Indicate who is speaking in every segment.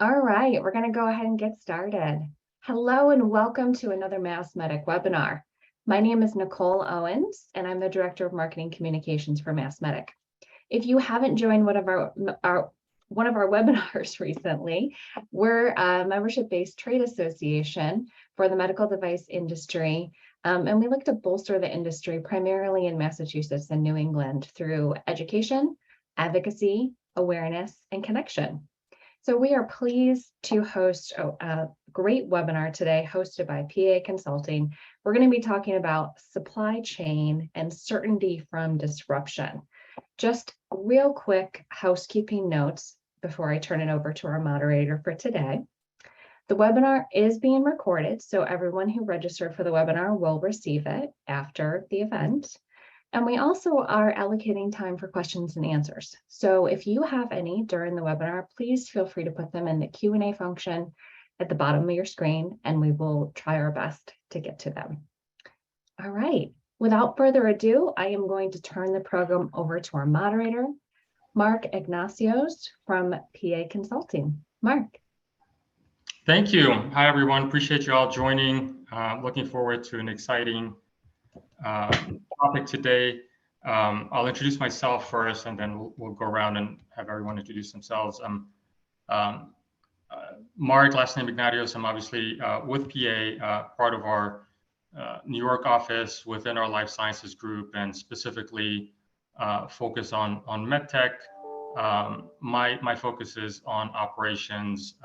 Speaker 1: All right, we're going to go ahead and get started. Hello and welcome to another MassMEDIC webinar. My name is Nicole Owens, and I'm the Director of Marketing Communications for MassMEDIC. If you haven't joined one of our webinars recently, we're a membership-based trade association for the medical device industry, and we look to bolster the industry primarily in Massachusetts and New England through education, advocacy, awareness, and connection. So we are pleased to host a great webinar today hosted by PA Consulting. We're going to be talking about supply chain and certainty from disruption. Just real quick housekeeping notes before I turn it over to our moderator for today. The webinar is being recorded, so everyone who registered for the webinar will receive it after the event. And we also are allocating time for questions and answers. So if you have any during the webinar, please feel free to put them in the Q&A function at the bottom of your screen, and we will try our best to get to them. All right, without further ado, I am going to turn the program over to our moderator, Mark Ignacios from PA Consulting. Mark.
Speaker 2: Thank you. Hi, everyone. Appreciate you all joining. Looking forward to an exciting topic today. I'll introduce myself first, and then we'll go around and have everyone introduce themselves. Mark, last name Ignatios. I'm obviously with PA, part of our New York office within our life sciences group, and specifically focus on MedTech. My focus is on operations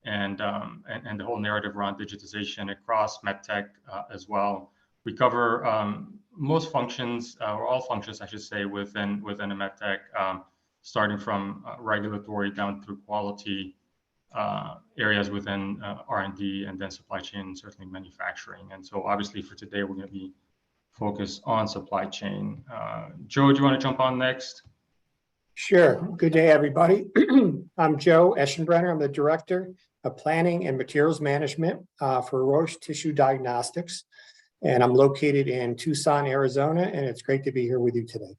Speaker 2: and the whole narrative around digitization across MedTech as well. We cover most functions, or all functions, I should say, within a MedTech, starting from regulatory down through quality areas within R&D, and then supply chain, and certainly manufacturing. And so obviously for today, we're going to be focused on supply chain. Joe, do you want to jump on next?
Speaker 3: Sure. Good day, everybody. I'm Joe Eschenbrenner. I'm the Director of Planning and Materials Management for Roche Tissue Diagnostics. And I'm located in Tucson, Arizona, and it's great to be here with you today.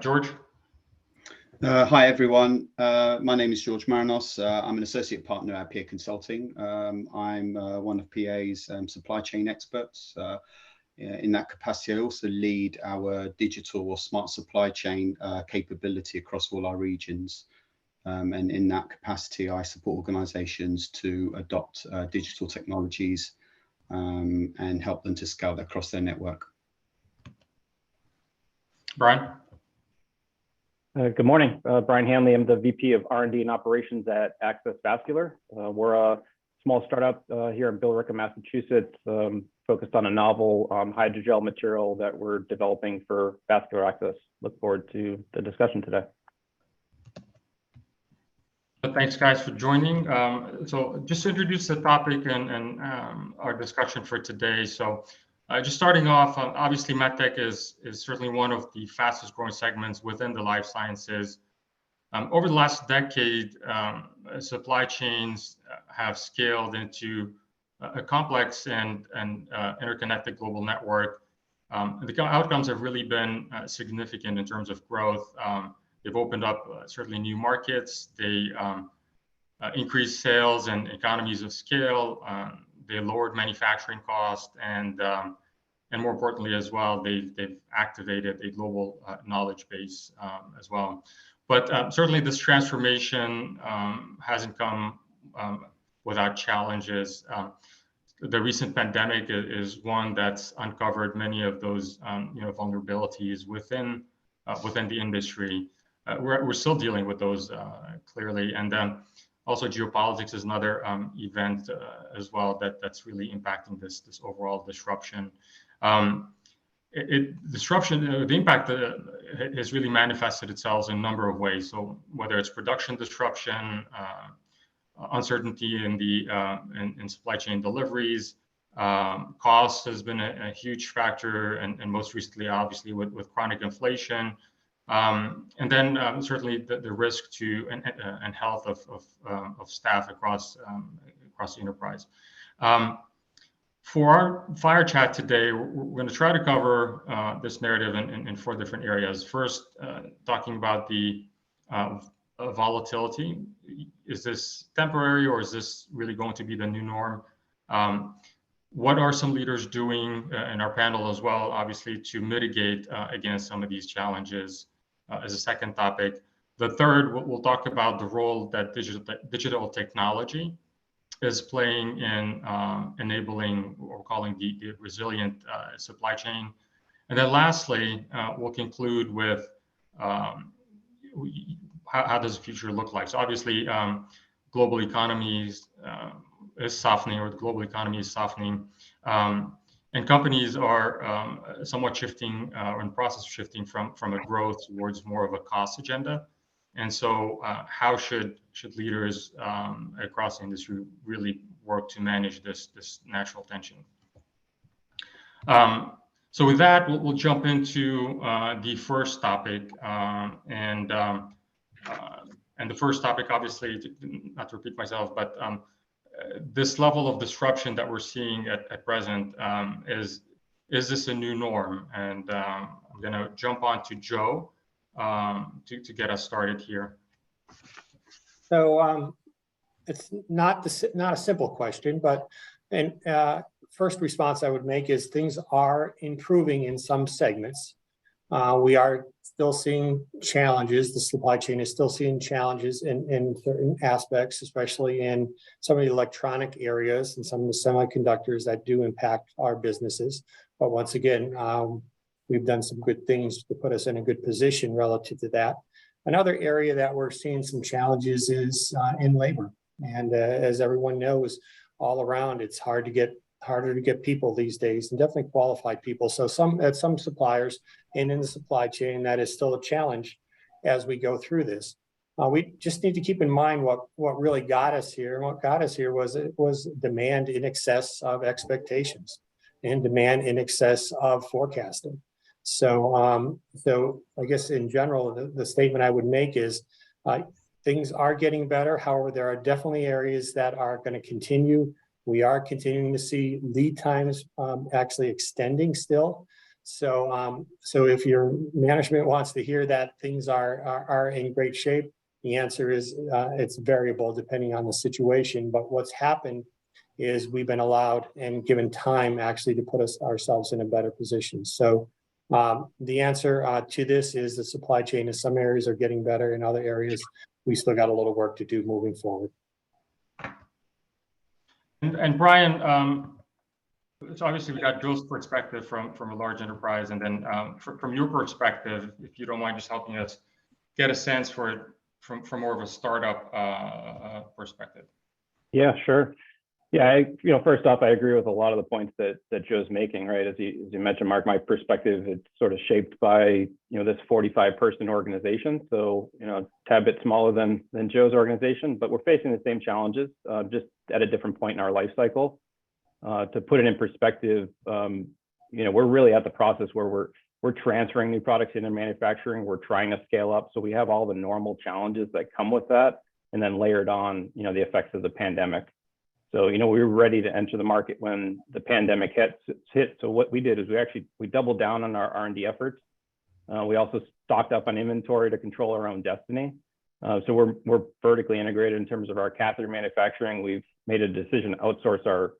Speaker 2: George?
Speaker 4: Hi, everyone. My name is George Marinos. I'm an associate partner at PA Consulting. I'm one of PA's supply chain experts. In that capacity, I also lead our digital or smart supply chain capability across all our regions. And in that capacity, I support organizations to adopt digital technologies and help them to scale that across their network.
Speaker 2: Brian?
Speaker 5: Good morning. Brian Hanley. I'm the VP of R&D and Operations at Access Vascular. We're a small startup here in Billerica, Massachusetts, focused on a novel hydrogel material that we're developing for vascular access. Look forward to the discussion today.
Speaker 2: Thanks, guys, for joining. So just to introduce the topic and our discussion for today. So just starting off, obviously, MedTech is certainly one of the fastest growing segments within the life sciences. Over the last decade, supply chains have scaled into a complex and interconnected global network. The outcomes have really been significant in terms of growth. They've opened up certainly new markets. They increased sales and economies of scale. They lowered manufacturing costs, and more importantly as well, they've activated a global knowledge base as well. But certainly this transformation hasn't come without challenges. The recent pandemic is one that's uncovered many of those vulnerabilities within the industry. We're still dealing with those clearly, and also geopolitics is another event as well that's really impacting this overall disruption. The impact has really manifested itself in a number of ways. So whether it's production disruption, uncertainty in supply chain deliveries, cost has been a huge factor, and most recently, obviously, with chronic inflation, and then certainly the risk to and health of staff across the enterprise. For our fire chat today, we're going to try to cover this narrative in four different areas. First, talking about the volatility. Is this temporary, or is this really going to be the new norm? What are some leaders doing in our panel as well, obviously, to mitigate against some of these challenges as a second topic. The third, we'll talk about the role that digital technology is playing in enabling what we're calling the resilient supply chain. And then lastly, we'll conclude with how does the future look like? So obviously, global economies is softening, or the global economy is softening. And companies are somewhat shifting or in the process of shifting from a growth towards more of a cost agenda. And so how should leaders across the industry really work to manage this natural tension? So with that, we'll jump into the first topic. And the first topic, obviously, not to repeat myself, but this level of disruption that we're seeing at present, is this a new norm? And I'm going to jump on to Joe to get us started here.
Speaker 3: So it's not a simple question, but first response I would make is things are improving in some segments. We are still seeing challenges. The supply chain is still seeing challenges in certain aspects, especially in some of the electronic areas and some of the semiconductors that do impact our businesses. But once again, we've done some good things to put us in a good position relative to that. Another area that we're seeing some challenges is in labor. And as everyone knows, all around, it's harder to get people these days, and definitely qualified people. So at some suppliers and in the supply chain, that is still a challenge as we go through this. We just need to keep in mind what really got us here. And what got us here was demand in excess of expectations and demand in excess of forecasting. So, I guess in general, the statement I would make is things are getting better. However, there are definitely areas that are going to continue. We are continuing to see lead times actually extending still. So if your management wants to hear that things are in great shape, the answer is it's variable depending on the situation. But what's happened is we've been allowed and given time actually to put ourselves in a better position. So the answer to this is the supply chain in some areas are getting better. In other areas, we still got a little work to do moving forward.
Speaker 2: And Brian, so obviously we got Joe's perspective from a large enterprise, and then from your perspective, if you don't mind just helping us get a sense for it from more of a startup perspective.
Speaker 5: Yeah, sure. Yeah, first off, I agree with a lot of the points that Joe's making, right? As you mentioned, Mark, my perspective, it's sort of shaped by, this 45-person organization. So, a tad bit smaller than Joe's organization, but we're facing the same challenges, just at a different point in our life cycle. To put it in perspective, we're really at the process where we're transferring new products into manufacturing. We're trying to scale up. So we have all the normal challenges that come with that, and then layered on, the effects of the pandemic. So, we were ready to enter the market when the pandemic hit. So what we did is we doubled down on our R&D efforts. We also stocked up on inventory to control our own destiny. So we're vertically integrated in terms of our catheter manufacturing. We've made a decision to outsource our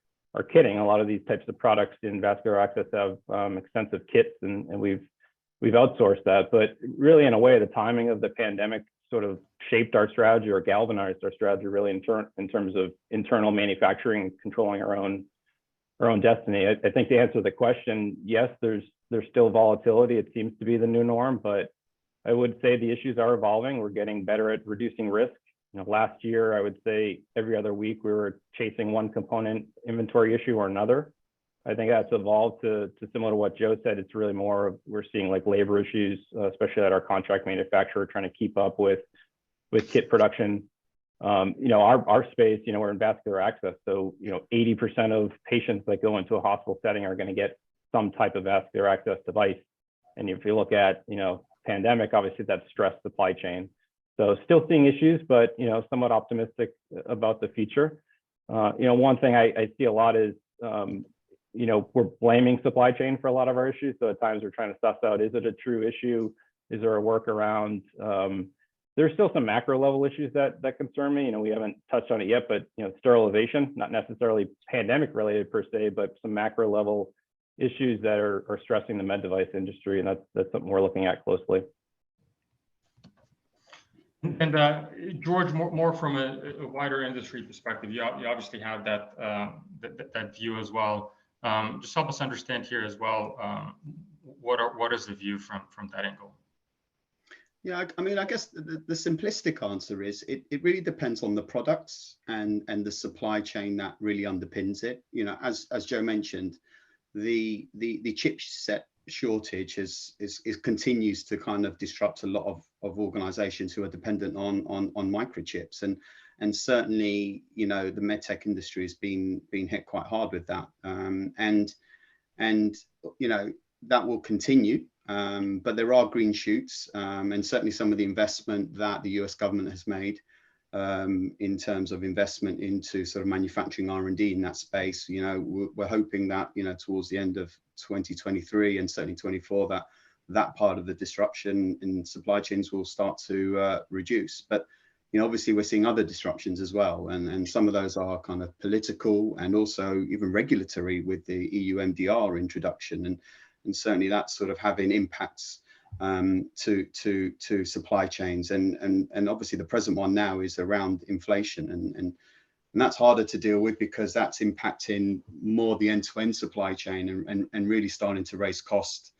Speaker 5: kitting. A lot of these types of products in vascular access have extensive kits, and we've outsourced that. But really, in a way, the timing of the pandemic sort of shaped our strategy, or galvanized our strategy really in terms of internal manufacturing, controlling our own destiny. I think to answer the question, yes, there's still volatility. It seems to be the new norm, but I would say the issues are evolving. We're getting better at reducing risk. Last year, I would say every other week we were chasing one component inventory issue or another. I think that's evolved to similar to what Joe said. It's really more of, we're seeing like labor issues, especially at our contract manufacturer, trying to keep up with kit production. Our space, we're in vascular access. So, 80% of patients that go into a hospital setting are going to get some type of vascular access device. And if you look at, pandemic, obviously that's stressed supply chain. So still seeing issues, but, somewhat optimistic about the future. One thing I see a lot is, we're blaming supply chain for a lot of our issues. So at times we're trying to suss out, is it a true issue? Is there a workaround? There's still some macro level issues that concern me. We haven't touched on it yet, but sterilization, not necessarily pandemic related per se, but some macro level issues that are stressing the med device industry, and that's something we're looking at closely.
Speaker 2: And George, more from a wider industry perspective, you obviously have that that view as well. Just help us understand here as well. What is the view from that angle?
Speaker 4: Yeah, I mean, I guess the simplistic answer is it really depends on the products and the supply chain that really underpins it. As Joe mentioned, the chipset shortage continues to kind of disrupt a lot of organizations who are dependent on microchips, and certainly the MedTech industry has been hit quite hard with that, and that will continue. But there are green shoots, and certainly some of the investment that the US government has made in terms of investment into sort of manufacturing R&D in that space. We're hoping that towards the end of 2023 and certainly 24 that part of the disruption in supply chains will start to reduce. But obviously we're seeing other disruptions as well, and some of those are kind of political and also even regulatory with the EU MDR introduction, and certainly that's sort of having impacts to supply chains, and obviously the present one now is around inflation, and that's harder to deal with because that's impacting more the end-to-end supply chain and really starting to raise costs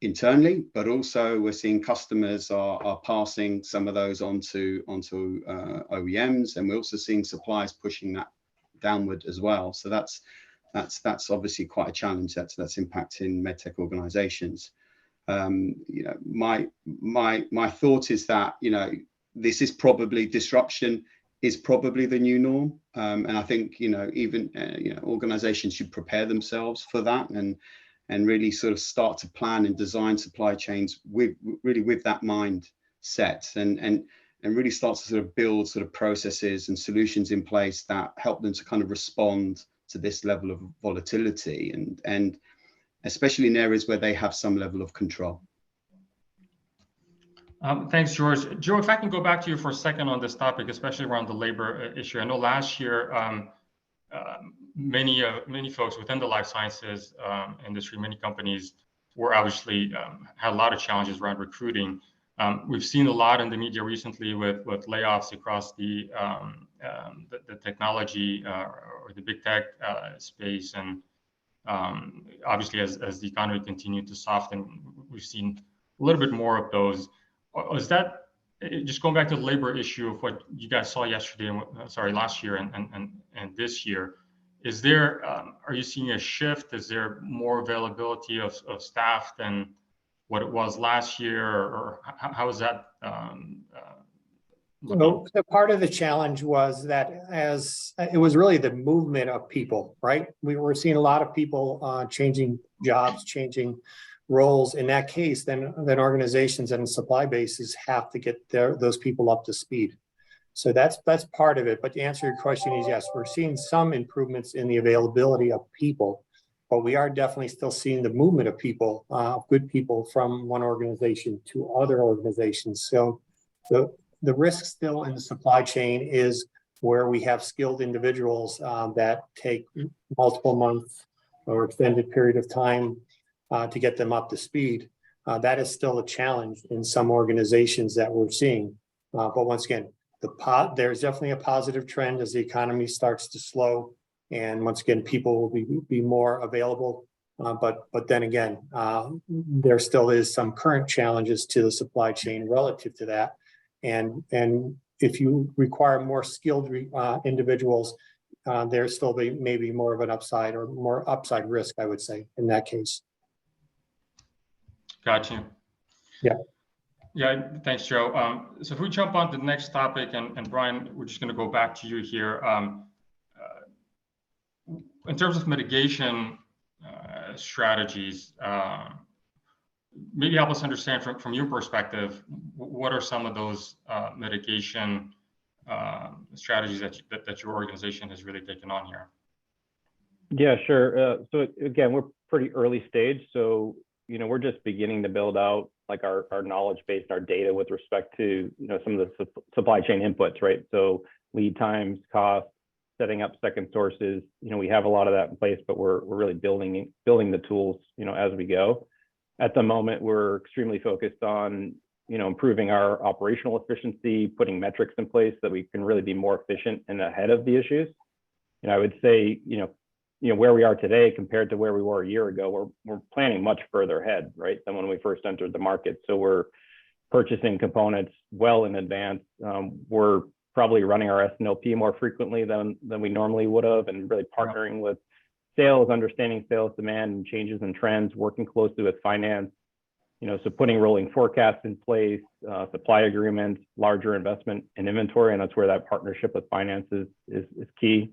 Speaker 4: internally, but also we're seeing customers are passing some of those onto OEMs, and we're also seeing suppliers pushing that downward as well. So that's obviously quite a challenge that's impacting MedTech organizations. My thought is that this is probably disruption is probably the new norm, and I think even organizations should prepare themselves for that and really sort of start to plan and design supply chains with that mindset, and really start to sort of build sort of processes and solutions in place that help them to kind of respond to this level of volatility, and especially in areas where they have some level of control.
Speaker 2: Thanks, George. Joe, if I can go back to you for a second on this topic, especially around the labor issue. I know last year, many folks within the life sciences industry, many companies were obviously had a lot of challenges around recruiting. We've seen a lot in the media recently with layoffs across the technology or the big tech space, and obviously as the economy continued to soften, we've seen a little bit more of those. Is that just going back to the labor issue of what you guys saw yesterday, last year and this year? Is there are you seeing a shift? Is there more availability of staff than what it was last year, or how is that?
Speaker 3: So part of the challenge was that as it was really the movement of people, right? We were seeing a lot of people changing jobs, changing roles. In that case, then organizations and supply bases have to get those people up to speed. So that's part of it. But to answer your question is yes, we're seeing some improvements in the availability of people, but we are definitely still seeing the movement of people, good people from one organization to other organizations. So the risk still in the supply chain is where we have skilled individuals that take multiple months or extended period of time to get them up to speed. That is still a challenge in some organizations that we're seeing. But once again, there's definitely a positive trend as the economy starts to slow. And once again, people will be more available. But then again, there still is some current challenges to the supply chain relative to that. And if you require more skilled individuals, there's still maybe more of an upside or more upside risk, I would say, in that case.
Speaker 2: Gotcha.
Speaker 3: Yeah.
Speaker 2: Yeah, thanks, Joe. So if we jump on to the next topic, and Brian, we're just going to go back to you here. In terms of mitigation strategies, maybe help us understand from your perspective, what are some of those mitigation strategies that your organization has really taken on here?
Speaker 5: Yeah, sure. So again, we're pretty early stage. So we're just beginning to build out like our knowledge base and our data with respect to, some of the supply chain inputs, right? So lead times, costs, setting up second sources, we have a lot of that in place, but we're really building the tools, as we go. At the moment, we're extremely focused on, improving our operational efficiency, putting metrics in place so that we can really be more efficient and ahead of the issues. I would say, where we are today compared to where we were a year ago, we're planning much further ahead, right, than when we first entered the market. So we're purchasing components well in advance. We're probably running our S&OP more frequently than we normally would have, and really partnering with sales, understanding sales demand and changes in trends, working closely with finance, so putting rolling forecasts in place, supply agreements, larger investment in inventory, and that's where that partnership with finance is key.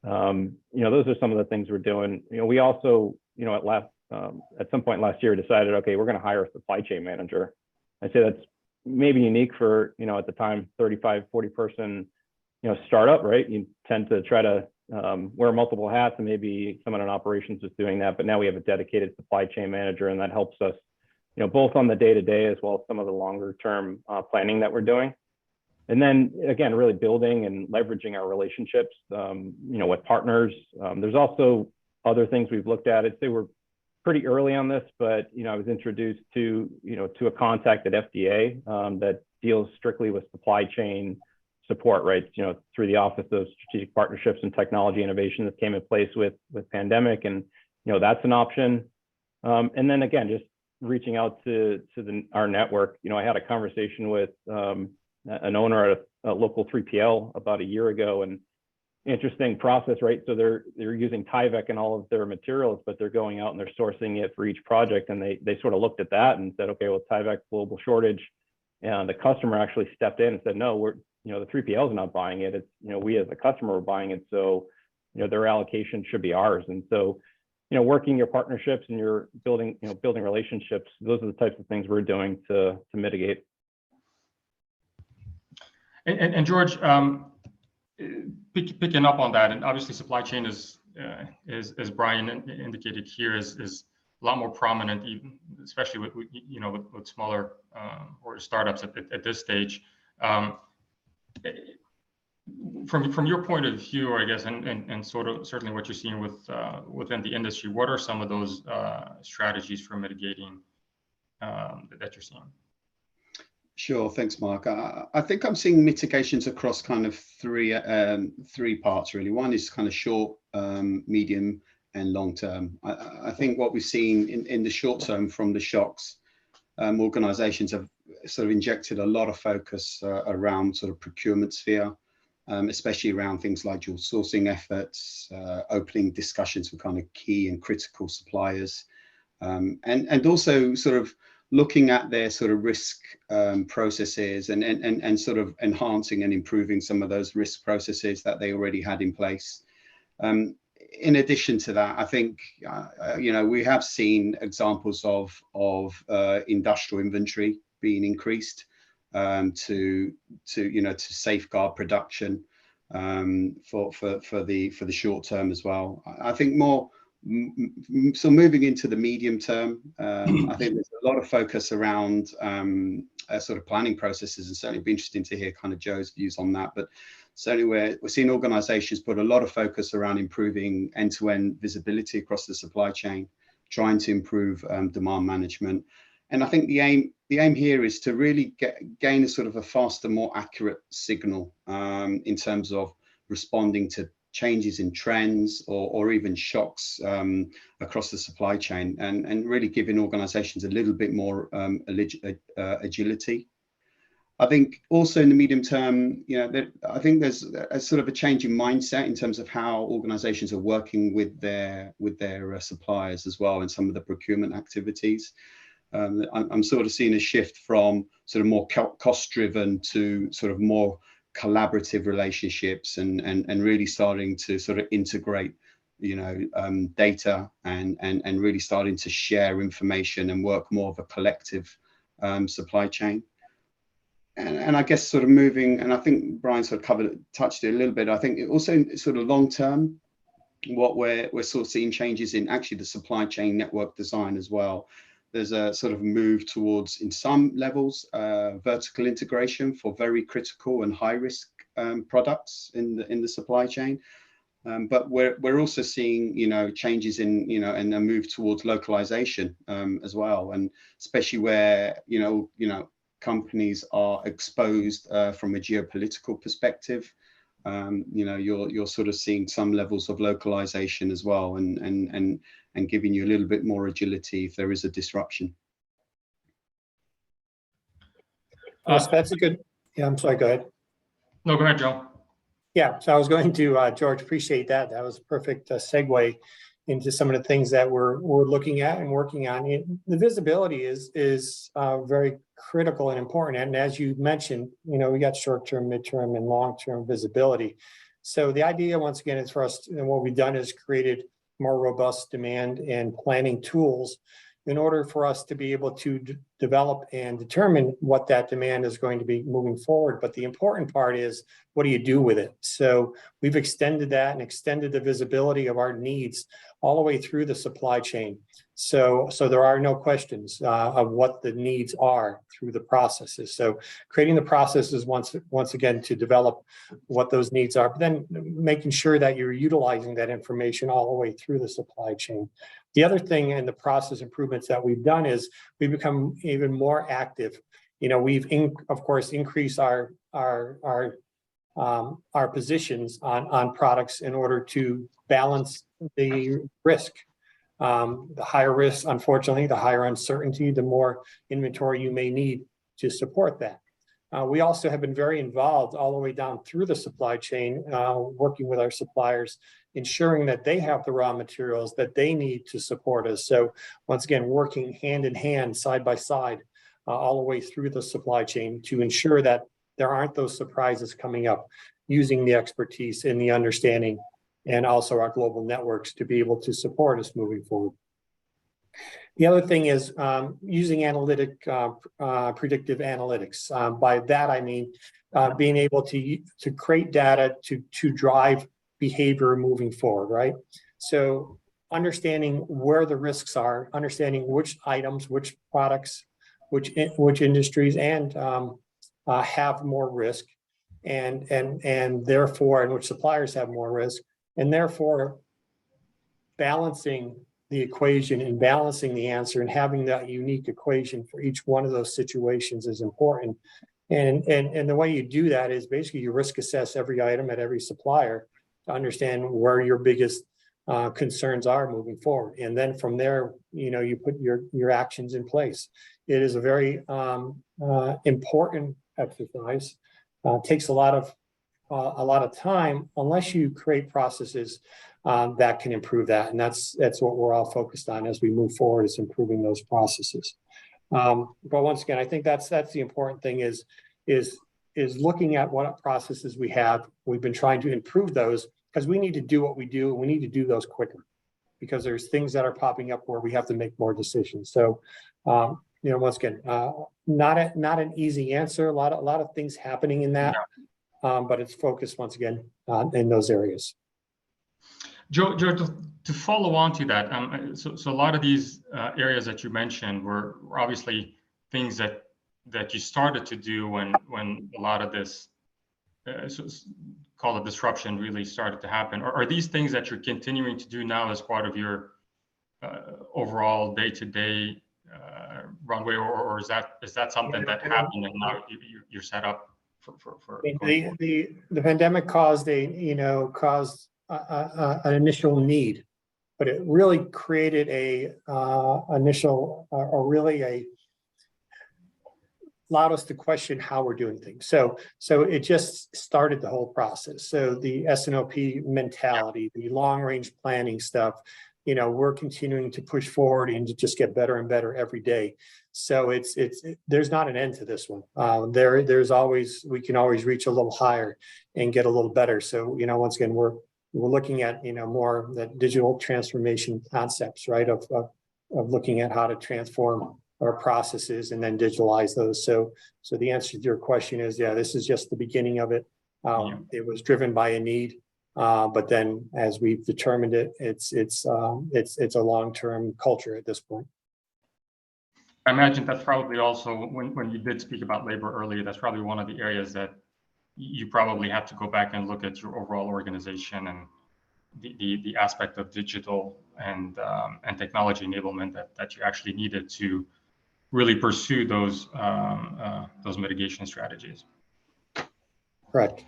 Speaker 5: Those are some of the things we're doing. We also, at some point last year decided, okay, we're going to hire a supply chain manager. I'd say that's maybe unique for, at the time, 35, 40 person, startup, right? You tend to try to wear multiple hats, and maybe someone in operations is doing that, but now we have a dedicated supply chain manager, and that helps us, both on the day-to-day as well as some of the longer term planning that we're doing. And then again, really building and leveraging our relationships, with partners. There's also other things we've looked at. I'd say we're pretty early on this, but I was introduced to a contact at FDA that deals strictly with supply chain support, right? Through the Office of Strategic Partnerships and Technology Innovation that came in place with pandemic, and that's an option. And then again, just reaching out to our network. I had a conversation with an owner at a local 3PL about a year ago, and interesting process, right? So they're using Tyvek in all of their materials, but they're going out and they're sourcing it for each project. And they sort of looked at that and said, okay, well, Tyvek global shortage. And the customer actually stepped in and said, no, the 3PL is not buying it. It's, we as a customer are buying it. So, their allocation should be ours. And so, working your partnerships and you're building relationships, those are the types of things we're doing to mitigate.
Speaker 2: And George, picking up on that, and obviously supply chain is as Brian indicated here, is a lot more prominent, even especially with smaller or startups at this stage. From your point of view, I guess, and sort of certainly what you're seeing within the industry, what are some of those strategies for mitigating that you're seeing?
Speaker 4: Sure, thanks, Mark. I think I'm seeing mitigations across kind of three parts, really. One is kind of short, medium, and long term. I think what we've seen in the short term from the shocks, organizations have sort of injected a lot of focus around sort of procurement sphere, especially around things like dual sourcing efforts, opening discussions with kind of key and critical suppliers, and also sort of looking at their sort of risk processes and sort of enhancing and improving some of those risk processes that they already had in place. In addition to that, I think, we have seen examples of industrial inventory being increased to safeguard production for the short term as well. I think so moving into the medium term, I think there's a lot of focus around sort of planning processes, and certainly be interesting to hear kind of Joe's views on that. But certainly we're seeing organizations put a lot of focus around improving end-to-end visibility across the supply chain, trying to improve demand management. And I think the aim here is to really gain a sort of a faster, more accurate signal in terms of responding to changes in trends or even shocks across the supply chain, and really giving organizations a little bit more agility. I think also in the medium term, I think there's a sort of a change in mindset in terms of how organizations are working with their suppliers as well in some of the procurement activities. I'm sort of seeing a shift from sort of more cost-driven to sort of more collaborative relationships, and really starting to sort of integrate, data and really starting to share information and work more of a collective supply chain. And I guess sort of moving, and I think Brian sort of touched it a little bit. I think it also sort of long term, what we're sort of seeing changes in actually the supply chain network design as well. there's a sort of move towards, in some levels, vertical integration for very critical and high risk products in the supply chain. But we're also seeing, you know, changes in, you know, and a move towards localization as well, and especially where, you know, companies are exposed from a geopolitical perspective. You know, you're sort of seeing some levels of localization as well, and giving you a little bit more agility if there is a disruption.
Speaker 3: Yes, that's a good. Yeah, I'm sorry. Go ahead.
Speaker 2: No, go ahead, Joe.
Speaker 3: Yeah, so I was going to, George, appreciate that. That was a perfect segue into some of the things that we're looking at and working on. The visibility is very critical and important. And as you mentioned, you know, we got short-term, midterm, and long-term visibility. So the idea, once again, is for us, and what we've done is created more robust demand and planning tools in order for us to be able to develop and determine what that demand is going to be moving forward. But the important part is, what do you do with it? So we've extended that and extended the visibility of our needs all the way through the supply chain. So there are no questions of what the needs are through the processes. So creating the processes once again to develop what those needs are, but then making sure that you're utilizing that information all the way through the supply chain. The other thing in the process improvements that we've done is we've become even more active. You know, we've of course increased our positions on products in order to balance the risk. The higher risk, unfortunately, the higher uncertainty, the more inventory you may need to support that. We also have been very involved all the way down through the supply chain, working with our suppliers, ensuring that they have the raw materials that they need to support us. So once again, working hand in hand, side by side, all the way through the supply chain to ensure that there aren't those surprises coming up, using the expertise and the understanding and also our global networks to be able to support us moving forward. The other thing is using predictive analytics. By that, I mean being able to create data to drive behavior moving forward, right? So understanding where the risks are, understanding which items, which products, which industries and have more risk, and therefore, and which suppliers have more risk, and therefore balancing the equation and balancing the answer and having that unique equation for each one of those situations is important. And the way you do that is basically you risk assess every item at every supplier to understand where your biggest concerns are moving forward. And then from there, you know, you put your actions in place. It is a very important exercise. Takes a lot of time unless you create processes that can improve that, and that's what we're all focused on as we move forward, is improving those processes. But once again, I think that's the important thing is looking at what processes we have. We've been trying to improve those because we need to do what we do, and we need to do those quicker because there's things that are popping up where we have to make more decisions. So, you know, once again, not an easy answer. A lot of things happening in that, but it's focused once again in those areas.
Speaker 2: Joe, to follow on to that, so a lot of these areas that you mentioned were obviously things that you started to do when a lot of this call it disruption really started to happen. Or are these things that you're continuing to do now as part of your overall day-to-day runway, or is that something that happened and now you're set up for
Speaker 3: the pandemic caused an initial need, but it really created allowed us to question how we're doing things. So it just started the whole process. So the S&OP mentality, the long range planning stuff, you know, we're continuing to push forward and to just get better and better every day. So there's not an end to this one. There's always, we can always reach a little higher and get a little better. So, you know, once again, we're looking at, you know, more that digital transformation concepts, right? Of looking at how to transform our processes and then digitalize those. So the answer to your question is, yeah, this is just the beginning of it. It was driven by a need, but then as we've determined it, it's a long-term culture at this point.
Speaker 2: I imagine that's probably also, when you did speak about labor earlier, that's probably one of the areas that you probably have to go back and look at your overall organization and the aspect of digital and technology enablement that you actually needed to really pursue those mitigation strategies.
Speaker 3: Correct.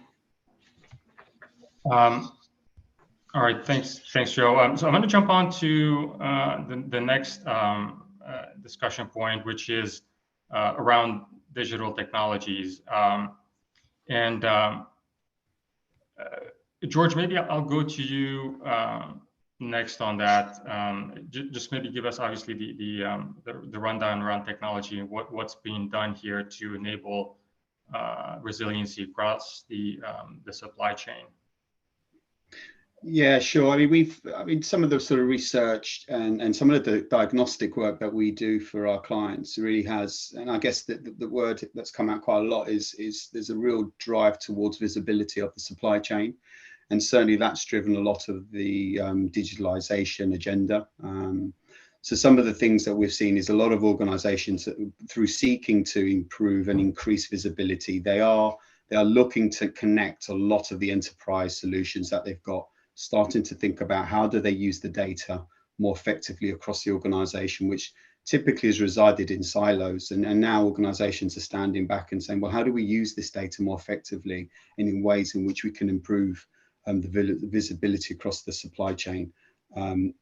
Speaker 2: All right, thanks, Joe. So I'm going to jump on to the next discussion point, which is around digital technologies. George, maybe I'll go to you next on that. Just maybe give us obviously the rundown around technology and what's being done here to enable resiliency across the supply chain.
Speaker 4: Yeah, sure. I mean, some of the sort of research and some of the diagnostic work that we do for our clients really has, and I guess the word that's come out quite a lot is there's a real drive towards visibility of the supply chain. And certainly that's driven a lot of the digitalization agenda. So some of the things that we've seen is a lot of organizations, through seeking to improve and increase visibility, they are looking to connect a lot of the enterprise solutions that they've got, starting to think about how do they use the data more effectively across the organization, which typically has resided in silos. And now organizations are standing back and saying, well, how do we use this data more effectively and in ways in which we can improve the visibility across the supply chain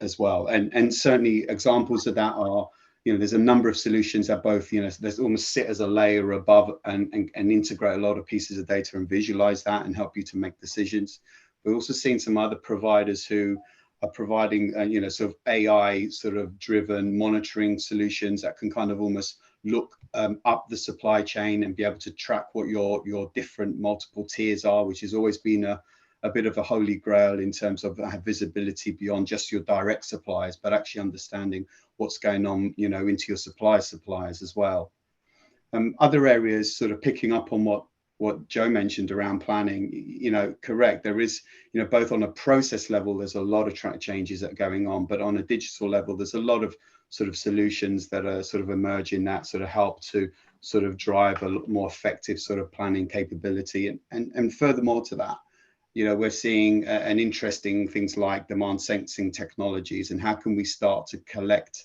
Speaker 4: as well. And certainly examples of that are, there's a number of solutions that both, there's almost sit as a layer above and integrate a lot of pieces of data and visualize that and help you to make decisions. We've also seen some other providers who are providing, sort of AI sort of driven monitoring solutions that can kind of almost look up the supply chain and be able to track what your different multiple tiers are, which has always been a bit of a holy grail in terms of visibility beyond just your direct suppliers, but actually understanding what's going on, into your suppliers as well. Other areas, sort of picking up on what Joe mentioned around planning, correct. There is, both on a process level, there's a lot of track changes that are going on, but on a digital level, there's a lot of sort of solutions that are sort of emerging that sort of help to sort of drive a more effective sort of planning capability. And furthermore to that, we're seeing an interesting things like demand sensing technologies and how can we start to collect,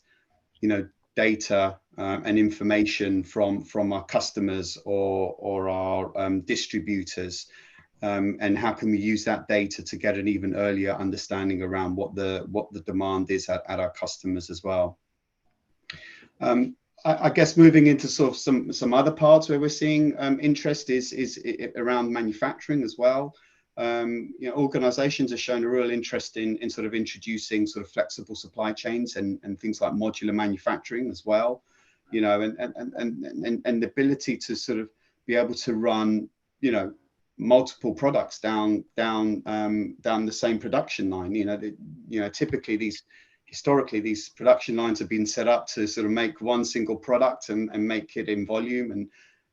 Speaker 4: data and information from our customers or our distributors, and how can we use that data to get an even earlier understanding around what the demand is at our customers as well. I guess moving into sort of some other parts where we're seeing interest is around manufacturing as well. Organizations have shown a real interest in sort of introducing sort of flexible supply chains and things like modular manufacturing as well, and the ability to sort of be able to run, multiple products down the same production line. Typically historically these production lines have been set up to sort of make one single product and make it in volume,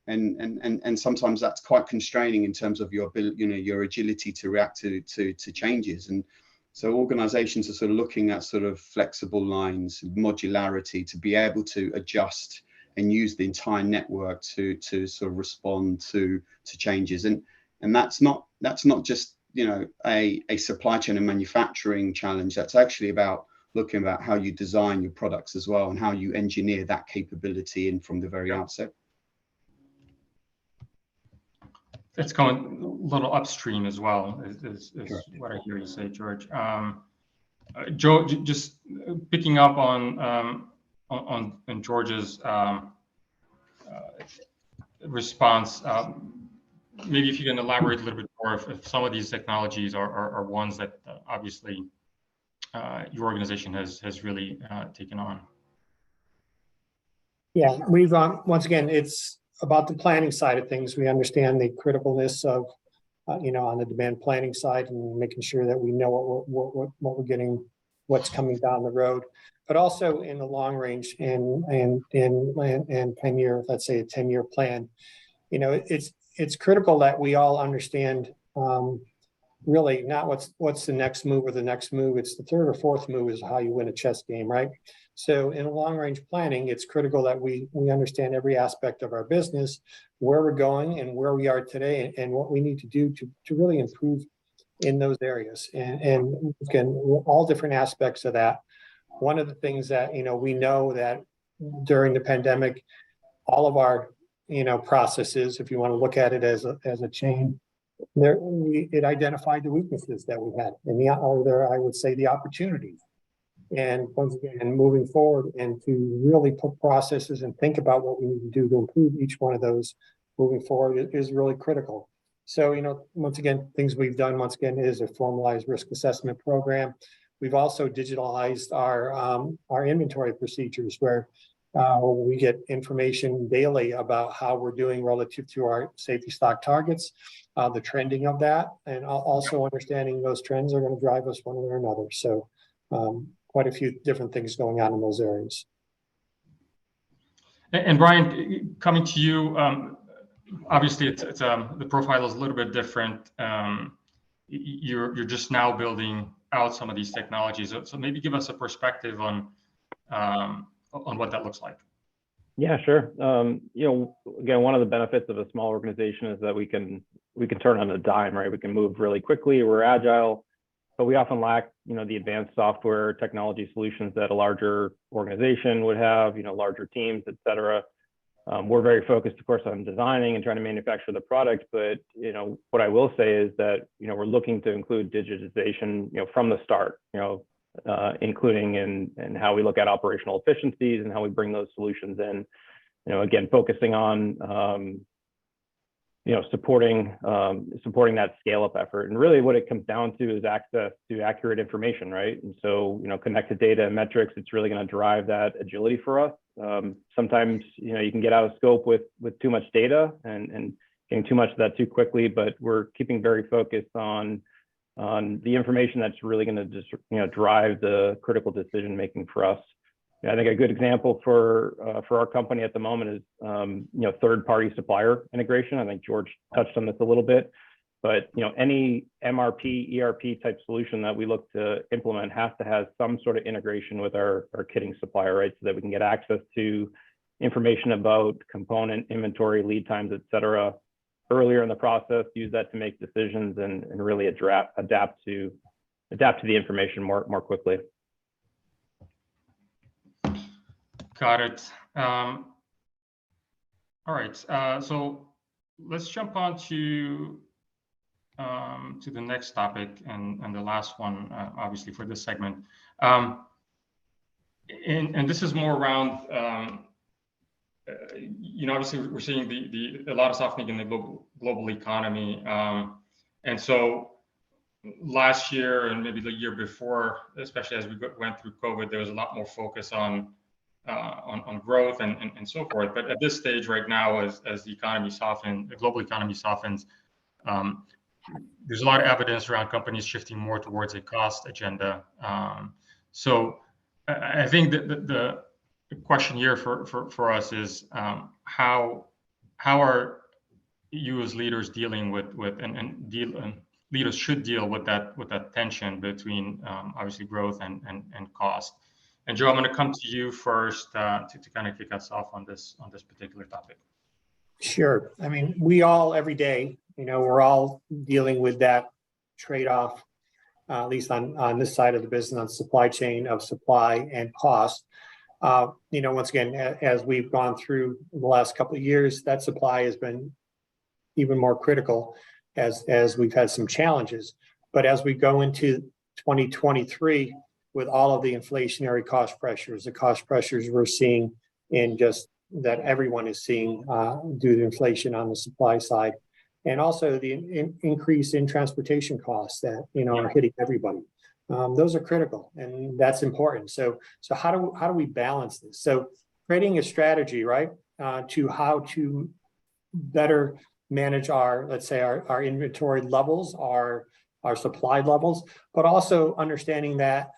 Speaker 4: and sometimes that's quite constraining in terms of your ability, your agility to react to changes. And so organizations are sort of looking at sort of flexible lines, modularity, to be able to adjust and use the entire network to sort of respond to changes. And that's not just, a supply chain and manufacturing challenge. That's actually about looking about how you design your products as well and how you engineer that capability in from the very outset.
Speaker 2: It's going a little upstream as well, is what I hear you say, George. Joe, just picking up on George's response, maybe if you can elaborate a little bit more if some of these technologies are ones that obviously your organization has really taken on.
Speaker 3: Yeah, we've once again, it's about the planning side of things. We understand the criticalness of, on the demand planning side and making sure that we know what we're getting, what's coming down the road, but also in the long range and 10-year, let's say a 10-year plan. It's critical that we all understand really not what's the next move or the next move. It's the third or fourth move is how you win a chess game, right? So in long range planning, it's critical that we understand every aspect of our business, where we're going and where we are today, and what we need to do to really improve in those areas. And again, all different aspects of that. One of the things that, we know that during the pandemic, all of our, processes, if you want to look at it as a chain, it identified the weaknesses that we had and I would say the opportunities. And once again, moving forward and to really put processes and think about what we need to do to improve each one of those moving forward is really critical. So, once again, things we've done is a formalized risk assessment program. We've also digitalized our inventory procedures where we get information daily about how we're doing relative to our safety stock targets, the trending of that, and also understanding those trends are going to drive us one way or another. So quite a few different things going on in those areas.
Speaker 2: And Brian, coming to you, obviously it's the profile is a little bit different. You're just now building out some of these technologies. So maybe give us a perspective on what that looks like.
Speaker 5: Yeah, sure. Again, one of the benefits of a small organization is that we can turn on a dime, right? We can move really quickly. We're agile, but we often lack, the advanced software technology solutions that a larger organization would have, larger teams, et cetera. We're very focused, of course, on designing and trying to manufacture the product. But, what I will say is that, we're looking to include digitization, from the start, including in how we look at operational efficiencies and how we bring those solutions in, again, focusing on, supporting that scale up effort. And really what it comes down to is access to accurate information, right? And so, connected data and metrics, it's really going to drive that agility for us. Sometimes, you can get out of scope with too much data and getting too much of that too quickly, but we're keeping very focused on the information that's really going to just, drive the critical decision making for us. I think a good example for our company at the moment is, third-party supplier integration. I think George touched on this a little bit, but, any MRP, ERP type solution that we look to implement has to have some sort of integration with our kitting supplier, right? So that we can get access to information about component inventory, lead times, et cetera, earlier in the process, use that to make decisions and really adapt to the information more quickly.
Speaker 2: Got it. All right. So let's jump on to the next topic and the last one, obviously for this segment. And this is more around, obviously we're seeing a lot of softening in the global economy. And so last year and maybe the year before, especially as we went through COVID, there was a lot more focus on growth and so forth. But at this stage right now, as the economy softens, the global economy softens, there's a lot of evidence around companies shifting more towards a cost agenda. So I think that the question here for us is how are you as leaders dealing with leaders should deal with that tension between obviously growth and cost. And Joe, I'm going to come to you first to kind of kick us off on this particular topic.
Speaker 3: Sure. I mean, we all every day, we're all dealing with that trade-off, at least on this side of the business, on supply chain of supply and cost. Once again, as we've gone through the last couple of years, that supply has been even more critical as we've had some challenges. But as we go into 2023, with all of the inflationary cost pressures, the cost pressures we're seeing in just that everyone is seeing due to inflation on the supply side, and also the increase in transportation costs that are hitting everybody. Those are critical, and that's important. So how do we balance this? So creating a strategy, right, to how to better manage our inventory levels, our supply levels, but also understanding that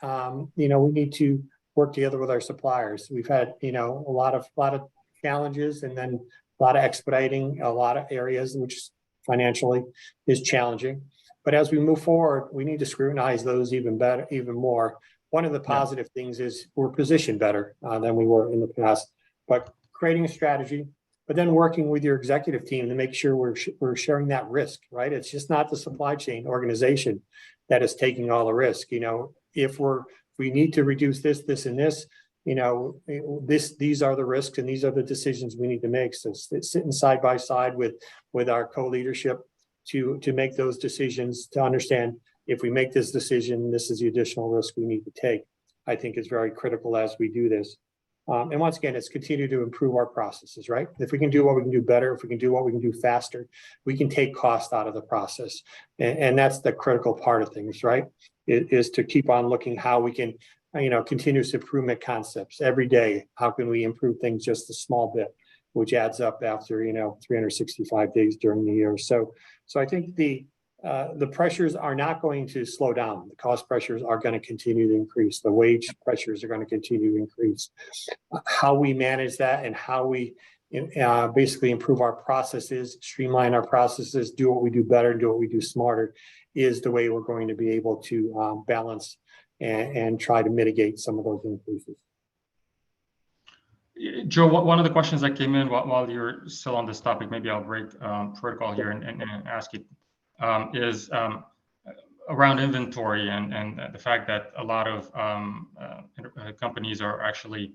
Speaker 3: we need to work together with our suppliers. We've had a lot of challenges, and then a lot of expediting, a lot of areas which financially is challenging. But as we move forward, we need to scrutinize those even better, even more. One of the positive things is we're positioned better than we were in the past, but creating a strategy, but then working with your executive team to make sure we're sharing that risk, right? It's just not the supply chain organization that is taking all the risk. You know, if we need to reduce this, and this, you know, these are the risks and these are the decisions we need to make. So sitting side by side with our co-leadership to make those decisions, to understand if we make this decision, this is the additional risk we need to take. I think is very critical as we do this. And once again, it's continue to improve our processes, right? If we can do what we can do better, if we can do what we can do faster, we can take cost out of the process. And that's the critical part of things, right? It is to keep on looking how we can, you know, continuous improvement concepts every day. How can we improve things just a small bit, which adds up after, you know, 365 days during the year. So I think the pressures are not going to slow down. The cost pressures are going to continue to increase. The wage pressures are going to continue to increase. How we manage that and how we basically improve our processes, streamline our processes, do what we do better, do what we do smarter, is the way we're going to be able to balance and try to mitigate some of those increases.
Speaker 2: Joe, one of the questions that came in while you're still on this topic, maybe I'll break protocol here and ask you, is around inventory and the fact that a lot of companies are actually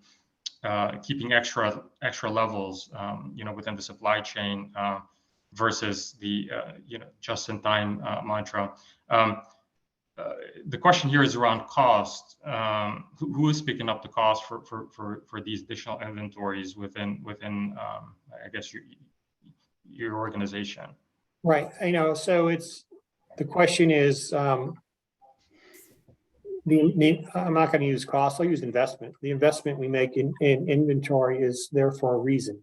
Speaker 2: keeping extra levels, you know, within the supply chain versus the just-in-time mantra. The question here is around cost. Who is picking up the cost for these additional inventories within I guess your organization?
Speaker 3: Right. You know, so the question is, I'm not going to use cost, I'll use investment. The investment we make in inventory is there for a reason.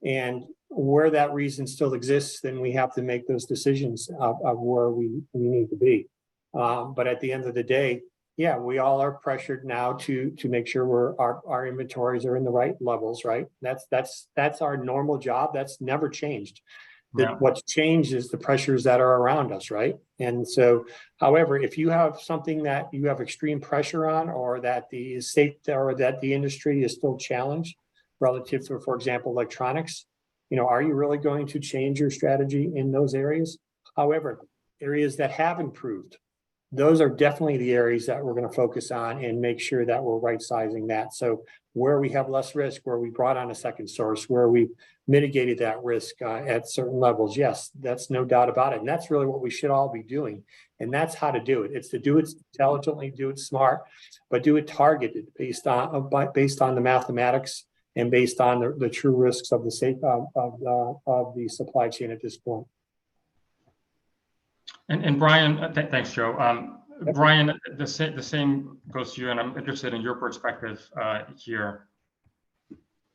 Speaker 3: And where that reason still exists, then we have to make those decisions of where we need to be. But at the end of the day, yeah, we all are pressured now to make sure our inventories are in the right levels, right? That's our normal job. That's never changed.
Speaker 2: Yeah.
Speaker 3: What's changed is the pressures that are around us, right? And so, however, if you have something that you have extreme pressure on, or that the state or that the industry is still challenged relative to, for example, electronics, you know, are you really going to change your strategy in those areas? However, areas that have improved, those are definitely the areas that we're going to focus on and make sure that we're right sizing that. So where we have less risk, where we brought on a second source, where we mitigated that risk at certain levels, yes, that's no doubt about it. And that's really what we should all be doing. And that's how to do it. It's to do it intelligently, do it smart, but do it targeted based on the mathematics and based on the true risks of the supply chain at this point.
Speaker 2: And Brian, thanks, Joe.
Speaker 3: Yep.
Speaker 2: Brian, the same goes to you, and I'm interested in your perspective here.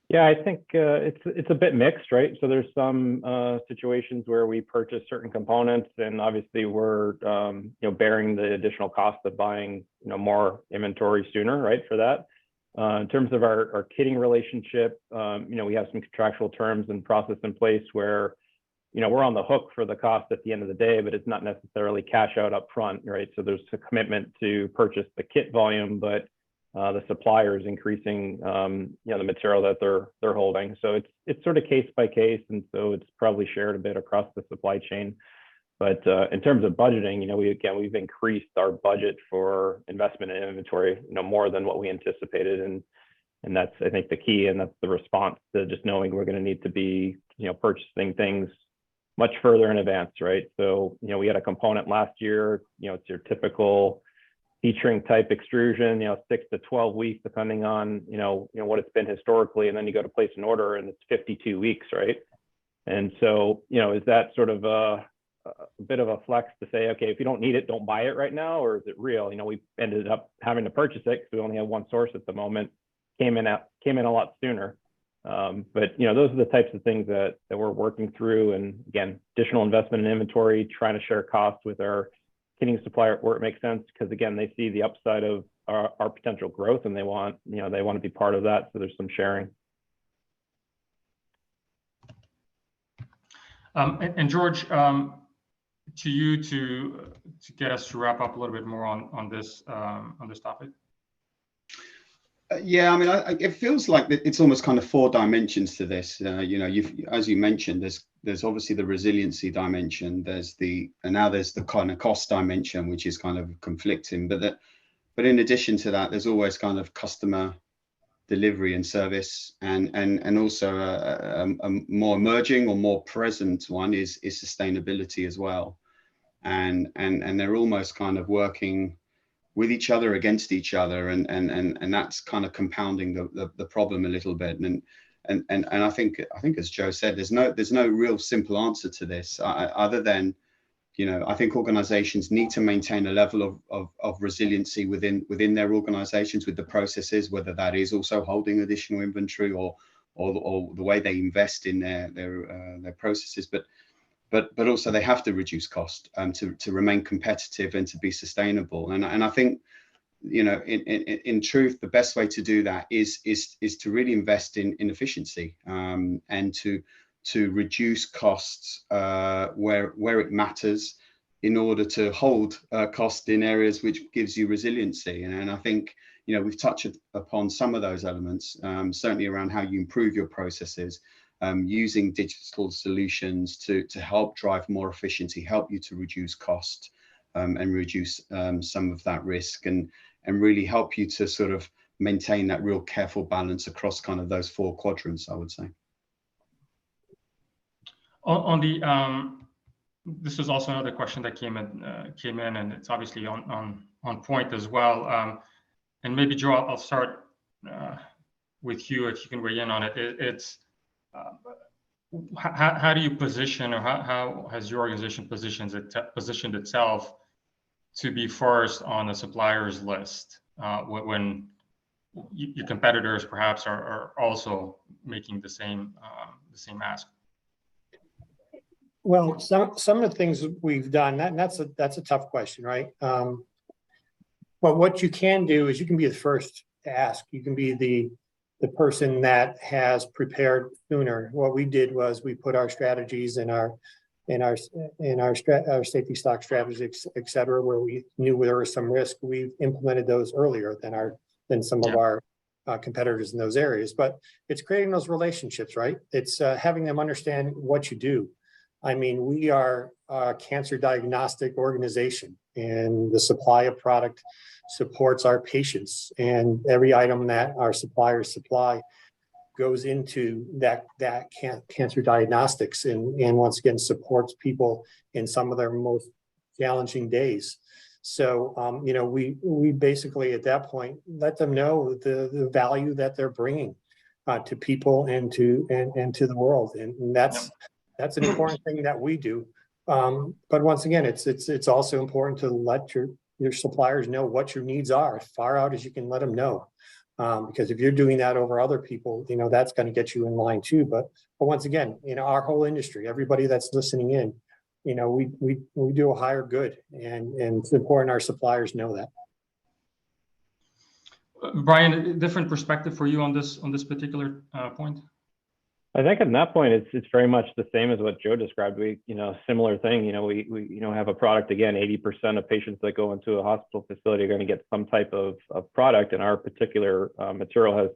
Speaker 5: Yeah, I think it's a bit mixed, right? So there's some situations where we purchase certain components, and obviously we're bearing the additional cost of buying more inventory sooner, right? For that. In terms of our kitting relationship, we have some contractual terms and process in place where we're on the hook for the cost at the end of the day, but it's not necessarily cash out up front, right? So there's a commitment to purchase the kit volume, but the supplier is increasing, the material that they're holding. So it's sort of case by case, and so it's probably shared a bit across the supply chain. But in terms of budgeting, we've increased our budget for investment in inventory, more than what we anticipated, and that's, I think, the key, and that's the response to just knowing we're going to need to be, purchasing things much further in advance, right? So, we had a component last year, it's your typical heat shrink type extrusion, 6 to 12 weeks, depending on, what it's been historically. And then you go to place an order and it's 52 weeks, right? And so, is that sort of a bit of a flex to say, okay, if you don't need it, don't buy it right now? Or is it real? We ended up having to purchase it because we only have one source at the moment, came in a lot sooner. But those are the types of things that we're working through. And again, additional investment in inventory, trying to share costs with our kitting supplier where it makes sense, because again, they see the upside of our potential growth, and they want to be part of that. So there's some sharing.
Speaker 2: And George, to you to get us to wrap up a little bit more on this topic.
Speaker 4: Yeah, I mean, it feels like it's almost kind of four dimensions to this. You know, as you mentioned, there's obviously the resiliency dimension. And now there's the kind of cost dimension, which is kind of conflicting. But in addition to that, there's always kind of customer delivery and service, and also a more emerging or more present one is sustainability as well. And they're almost kind of working with each other, against each other, and that's kind of compounding the problem a little bit. And I think as Joe said, there's no real simple answer to this, other than, you know, I think organizations need to maintain a level of resiliency within their organizations with the processes, whether that is also holding additional inventory or the way they invest in their processes, but also they have to reduce cost to remain competitive and to be sustainable. And I think, you know, in truth, the best way to do that is to really invest in efficiency, and to reduce costs where it matters, in order to hold cost in areas which gives you resiliency. And I think, you know, we've touched upon some of those elements, certainly around how you improve your processes, using digital solutions to help drive more efficiency, help you to reduce cost, and reduce some of that risk, and really help you to sort of maintain that real careful balance across kind of those four quadrants, I would say.
Speaker 2: On the this is also another question that came in, and it's obviously on point as well. And maybe Joe, I'll start with you, if you can weigh in on it. It's how do you position, or how has your organization positioned itself to be first on the suppliers list when your competitors perhaps are also making the same ask?
Speaker 3: Well, some of the things we've done, that's a tough question, right? But what you can do is you can be the first to ask. You can be the person that has prepared sooner. What we did was we put our strategies in our safety stock strategies, et cetera, where we knew there was some risk. We've implemented those earlier than some of our competitors in those areas. But it's creating those relationships, right? It's having them understand what you do. I mean, we are a cancer diagnostic organization, and the supply of product supports our patients, and every item that our suppliers supply goes into that cancer diagnostics, and once again supports people in some of their most challenging days. So you know, we basically at that point let them know the value that they're bringing to people and to the world, and that's an important thing that we do. But once again, it's also important to let your suppliers know what your needs are as far out as you can let them know. Because if you're doing that over other people, you know, that's going to get you in line too. But once again, you know, our whole industry, everybody that's listening in, you know, we do a higher good, and it's important our suppliers know that.
Speaker 2: Brian, a different perspective for you on this particular point?
Speaker 5: I think at that point, it's very much the same as what Joe described. We, you know, similar thing, you know, we have a product. Again, 80% of patients that go into a hospital facility are going to get some type of product, and our particular material has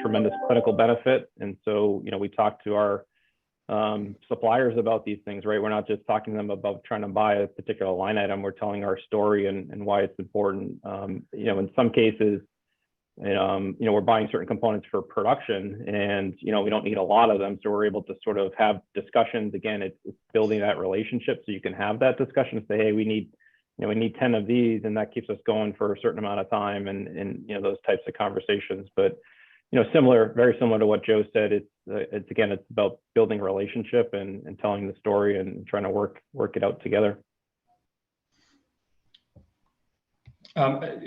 Speaker 5: tremendous clinical benefit. And so, you know, we talk to our suppliers about these things, right? We're not just talking to them about trying to buy a particular line item. We're telling our story and why it's important. You know, in some cases, you know, we're buying certain components for production, and, you know, we don't need a lot of them. So we're able to sort of have discussions. Again, it's building that relationship so you can have that discussion and say, hey, we need 10 of these, and that keeps us going for a certain amount of time, and you know, those types of conversations. But, you know, very similar to what Joe said, it's about building a relationship and telling the story and trying to work it out together.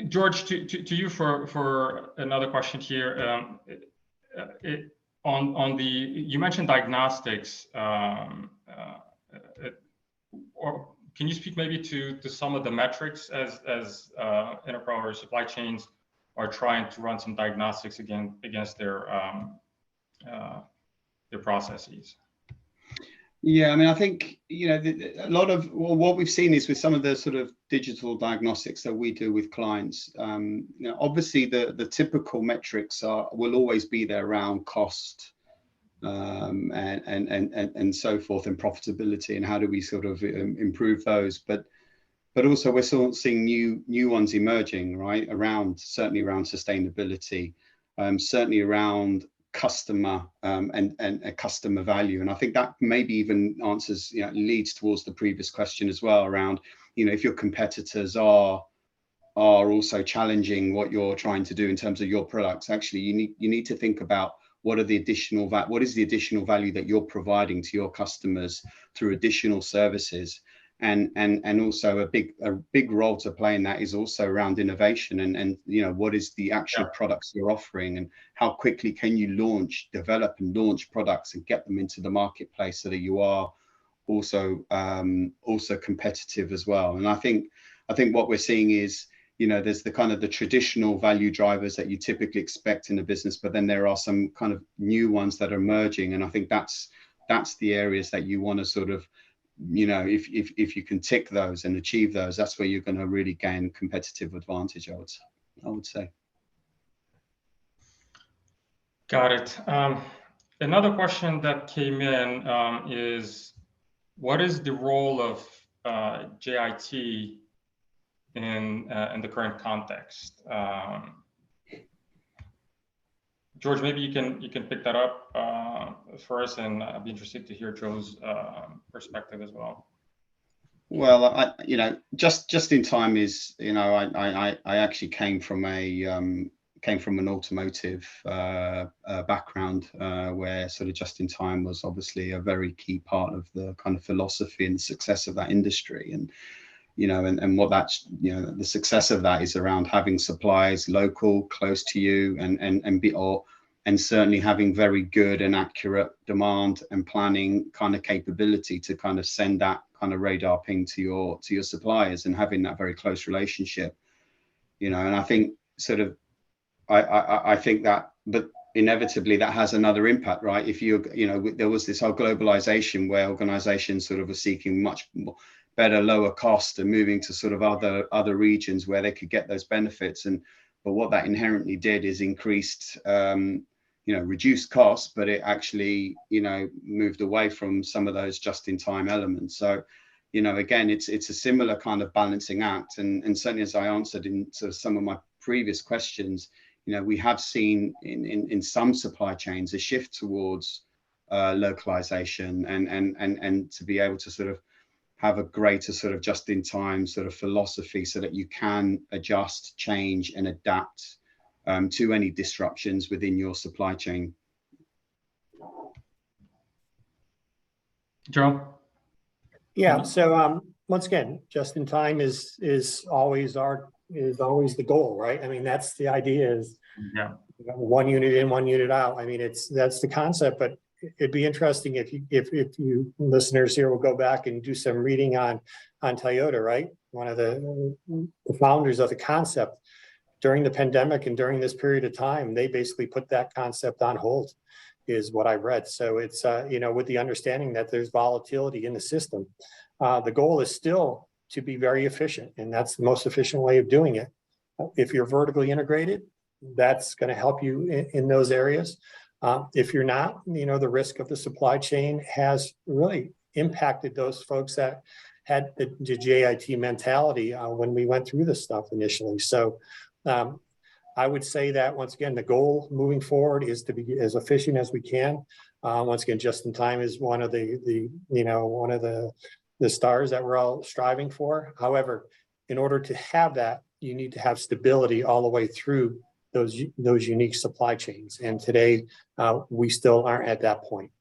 Speaker 2: George, to you for another question here. You mentioned diagnostics, or can you speak maybe to some of the metrics as enterprise or supply chains are trying to run some diagnostics against their processes?
Speaker 4: Yeah, I mean, I think, a lot of what we've seen is with some of the sort of digital diagnostics that we do with clients, obviously the typical metrics will always be there around cost, and so forth, and profitability, and how do we sort of improve those. But also we're still seeing new ones emerging, right? Certainly around sustainability, certainly around customer, and a customer value. And I think that maybe even leads towards the previous question as well around, if your competitors are also challenging what you're trying to do in terms of your products, actually you need to think about what is the additional value that you're providing to your customers through additional services. And also a big role to play in that is also around innovation, and what is the actual products you're offering, and how quickly can you develop and launch products and get them into the marketplace so that you are also competitive as well. And I think what we're seeing is, there's the kind of the traditional value drivers that you typically expect in a business, but then there are some kind of new ones that are emerging. And I think that's the areas that you want to sort of, if you can tick those and achieve those, that's where you're going to really gain competitive advantage, I would say.
Speaker 2: Got it. Another question that came in is, what is the role of JIT in the current context? George, maybe you can pick that up for us, and I'd be interested to hear Joe's perspective as well.
Speaker 4: Well, just in time is, I actually came from an automotive background, where sort of just in time was obviously a very key part of the kind of philosophy and success of that industry. And and what that's, the success of that is around having supplies local, close to you, and certainly having very good and accurate demand and planning kind of capability to kind of send that kind of radar ping to your suppliers, and having that very close relationship. And I think sort of, I think that, but inevitably that has another impact, right? If there was this whole globalization where organizations sort of were seeking much more better, lower cost, and moving to sort of other regions where they could get those benefits. But what that inherently did is increased, reduced costs, but it actually, moved away from some of those just-in-time elements. So, again, it's a similar kind of balancing act. And certainly, as I answered in sort of some of my previous questions, we have seen in some supply chains a shift towards localization, and to be able to sort of have a greater sort of just-in-time sort of philosophy, so that you can adjust, change, and adapt to any disruptions within your supply chain.
Speaker 2: Joe?
Speaker 3: Yeah. So once again, just-in-time is always the goal, right? I mean, that's the idea, is one unit in, one unit out. I mean, that's the concept. But it'd be interesting if you listeners here will go back and do some reading on Toyota, right? One of the founders of the concept. During the pandemic and during this period of time, they basically put that concept on hold, is what I read. So it's with the understanding that there's volatility in the system. The goal is still to be very efficient, and that's the most efficient way of doing it. If you're vertically integrated, that's going to help you in those areas. If you're not, the risk of the supply chain has really impacted those folks that had the JIT mentality when we went through this stuff initially. So I would say that, once again, the goal moving forward is to be as efficient as we can. Once again, just in time is one of the stars that we're all striving for. However, in order to have that, you need to have stability all the way through those unique supply chains. And today, we still aren't at that point.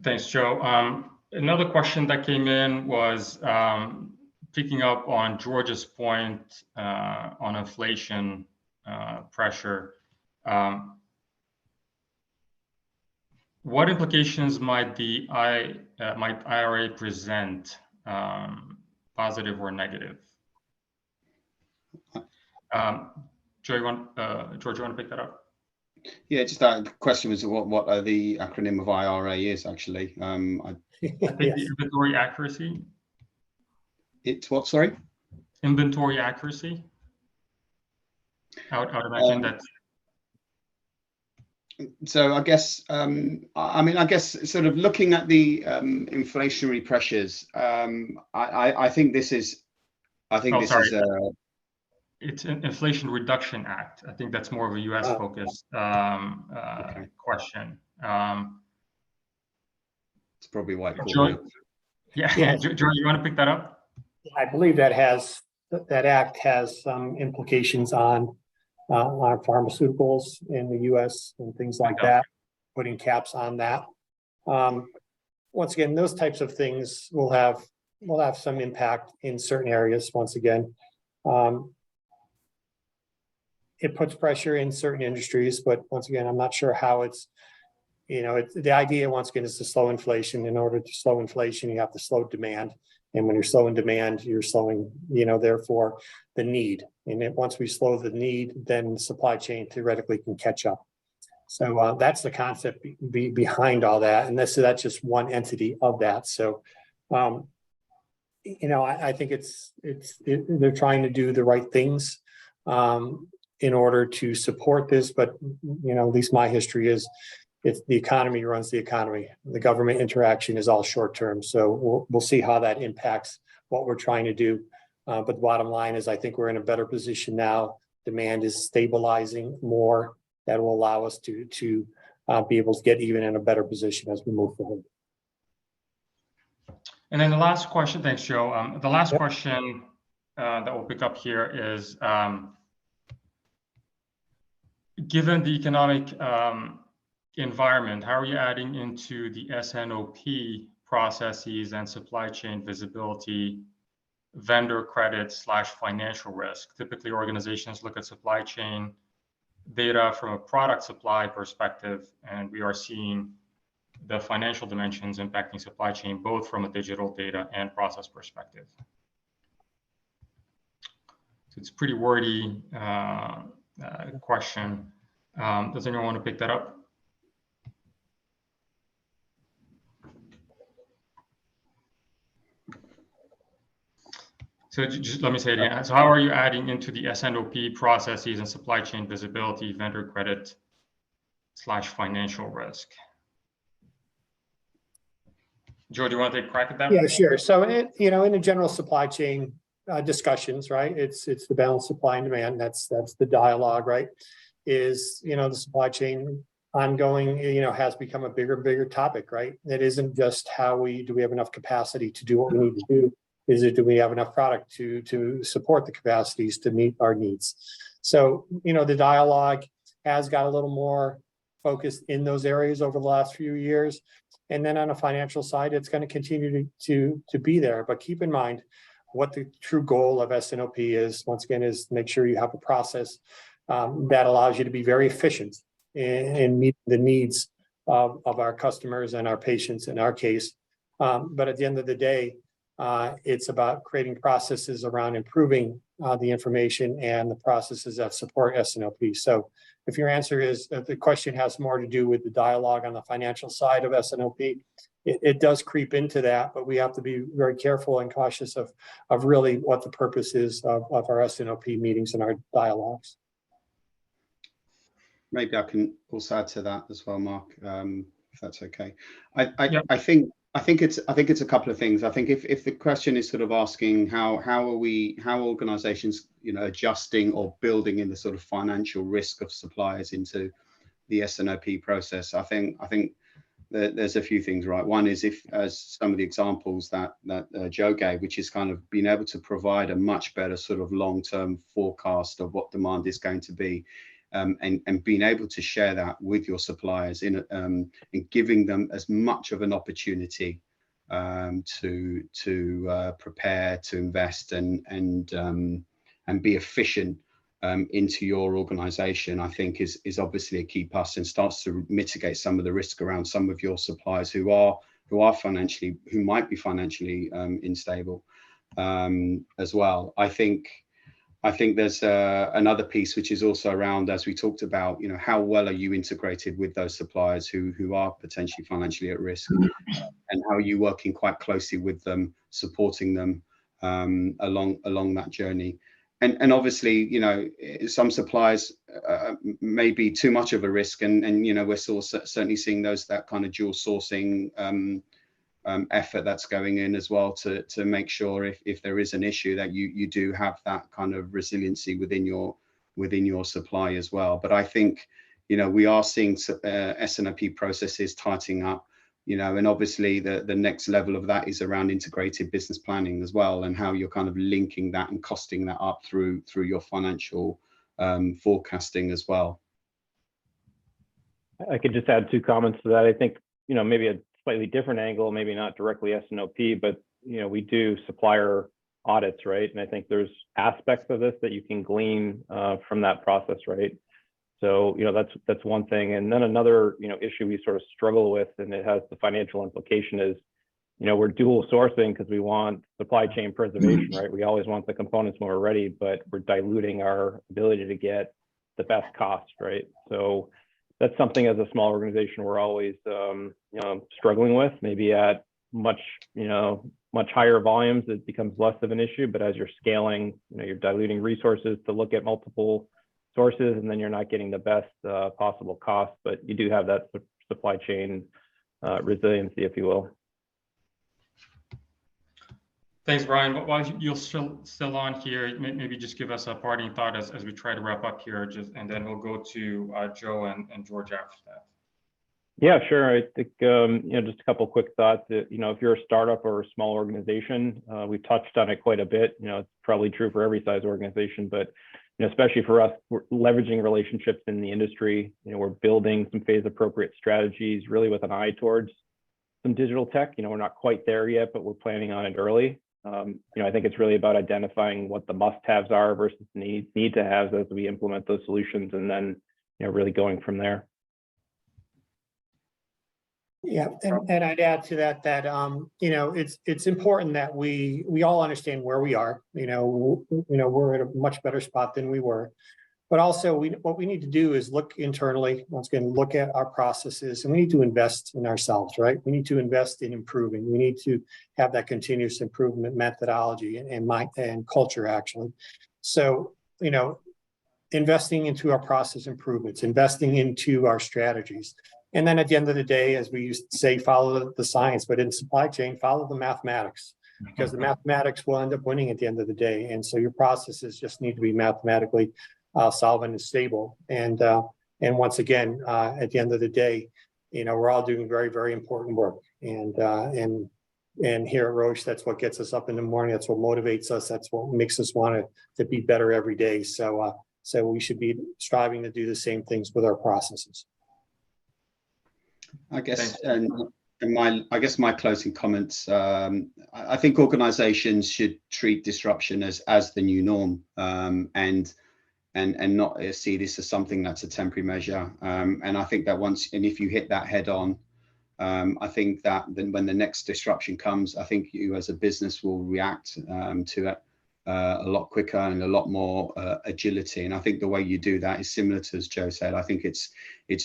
Speaker 2: Thanks, Joe. Another question that came in was picking up on George's point on inflation pressure. What implications might IRA present, positive or negative? George, you want to pick that up?
Speaker 4: Yeah, just that the question was what the acronym of IRA is actually.
Speaker 2: I think
Speaker 3: Yes.
Speaker 2: the inventory accuracy.
Speaker 4: It's what, sorry?
Speaker 2: Inventory accuracy. I would imagine that's.
Speaker 4: So I guess, I mean, I guess sort of looking at the inflationary pressures, I think this is,
Speaker 2: It's an Inflation Reduction Act. I think that's more of a U.S. focused
Speaker 4: okay.
Speaker 2: question.
Speaker 4: It's probably why.
Speaker 2: Joy, yeah, Joy, you want to pick that up?
Speaker 3: I believe that act has some implications on pharmaceuticals in the US and things like that, putting caps on that. Once again, those types of things will have some impact in certain areas. Once again, it puts pressure in certain industries, but once again, I'm not sure how it's, the idea once again is to slow inflation. In order to slow inflation, you have to slow demand. And when you're slowing demand, you're slowing, therefore the need. And once we slow the need, then supply chain theoretically can catch up. So that's the concept behind all that. And that's just one entity of that. So, I think they're trying to do the right things in order to support this. But, at least my history is, it's the economy runs the economy. The government interaction is all short term. So we'll see how that impacts what we're trying to do. But the bottom line is, I think we're in a better position now. Demand is stabilizing more. That will allow us to be able to get even in a better position as we move forward.
Speaker 2: And then the last question, thanks, Joe. The last question that we'll pick up here is, given the economic environment, how are you adding into the S&OP processes and supply chain visibility, vendor credit / financial risk? Typically, organizations look at supply chain data from a product supply perspective, and we are seeing the financial dimensions impacting supply chain, both from a digital data and process perspective. So it's a pretty wordy question. Does anyone want to pick that up? So just let me say it again. So how are you adding into the S&OP processes and supply chain visibility, vendor credit / financial risk? Joe, do you want to take a crack at that?
Speaker 3: Yeah, sure. So, in the general supply chain discussions, right? It's the balanced supply and demand. That's the dialogue, right? Is, the supply chain ongoing, has become a bigger topic, right? It isn't just do we have enough capacity to do what we need to do? Is it, do we have enough product to support the capacities to meet our needs? So, the dialogue has got a little more focused in those areas over the last few years. And then on a financial side, it's going to continue to be there. But keep in mind what the true goal of S&OP is, once again, is make sure you have a process that allows you to be very efficient and meet the needs of our customers and our patients in our case. But at the end of the day, it's about creating processes around improving the information and the processes that support S&OP. So if your answer is that the question has more to do with the dialogue on the financial side of S&OP, it does creep into that, but we have to be very careful and cautious of really what the purpose is of our S&OP meetings and our dialogues.
Speaker 4: Maybe I can also add to that as well, Mark, if that's okay. I think it's a couple of things. I think if the question is sort of asking how organizations, adjusting or building in the sort of financial risk of suppliers into the S&OP process, I think there's a few things, right? One is, as some of the examples that Joe gave, which is kind of being able to provide a much better sort of long-term forecast of what demand is going to be. And being able to share that with your suppliers in giving them as much of an opportunity to prepare, to invest, and be efficient into your organization, I think is obviously a key plus, and starts to mitigate some of the risk around some of your suppliers who might be financially unstable as well. I think I think there's another piece which is also around, as we talked about, how well are you integrated with those suppliers who are potentially financially at risk, and how are you working quite closely with them, supporting them along that journey. And obviously, some suppliers may be too much of a risk, and we're certainly seeing that kind of dual sourcing effort that's going in as well to make sure if there is an issue that you do have that kind of resiliency within your supply as well. But I think we are seeing S&OP processes tightening up, and obviously the next level of that is around integrated business planning as well, and how you're kind of linking that and costing that up through your financial forecasting as well.
Speaker 5: I could just add 2 comments to that. I think maybe a slightly different angle, maybe not directly S&OP, but we do supplier audits, right? And I think there's aspects of this that you can glean from that process, right? So that's one thing. And then another issue we sort of struggle with, and it has the financial implication, is we're dual sourcing because we want supply chain preservation, right? We always want the components when we're ready, but we're diluting our ability to get the best cost, right? So that's something as a small organization we're always struggling with. Maybe at much higher volumes it becomes less of an issue, but as you're scaling, you're diluting resources to look at multiple sources, and then you're not getting the best possible cost, but you do have that supply chain resiliency, if you will.
Speaker 2: Thanks, Brian. While you're still on here, maybe just give us a parting thought as we try to wrap up here, and then we'll go to Joe and George after that.
Speaker 5: Yeah, sure. I think just a couple of quick thoughts. If you're a startup or a small organization, we've touched on it quite a bit. It's probably true for every size organization, but especially for us, we're leveraging relationships in the industry. We're building some phase-appropriate strategies, really with an eye towards some digital tech. We're not quite there yet, but we're planning on it early. I think it's really about identifying what the must-haves are versus need-to-haves as we implement those solutions, and then really going from there.
Speaker 3: Yeah, and I'd add to that it's important that we all understand where we are. We're at a much better spot than we were. But also, what we need to do is look internally, once again, look at our processes, and we need to invest in ourselves, right? We need to invest in improving. We need to have that continuous improvement methodology and culture, actually. So, investing into our process improvements, investing into our strategies. And then at the end of the day, as we used to say, follow the science, but in supply chain, follow the mathematics, because the mathematics will end up winning at the end of the day. And so your processes just need to be mathematically solvent and stable. And once again, at the end of the day, we're all doing very, very important work. And here at Roche, that's what gets us up in the morning. That's what motivates us. That's what makes us want to be better every day. So we should be striving to do the same things with our processes.
Speaker 4: I guess, my closing comments. I think organizations should treat disruption as the new norm, and not see this as something that's a temporary measure. And I think that if you hit that head on, I think that then when the next disruption comes, I think you as a business will react to it a lot quicker and a lot more agility. And I think the way you do that is similar to, as Joe said, I think it's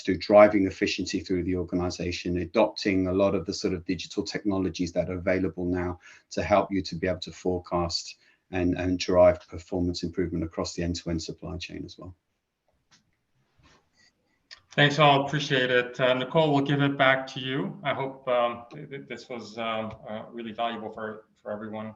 Speaker 4: through driving efficiency through the organization, adopting a lot of the sort of digital technologies that are available now to help you to be able to forecast and drive performance improvement across the end-to-end supply chain as well.
Speaker 2: Thanks all, appreciate it. Nicole, we'll give it back to you. I hope this was really valuable for everyone.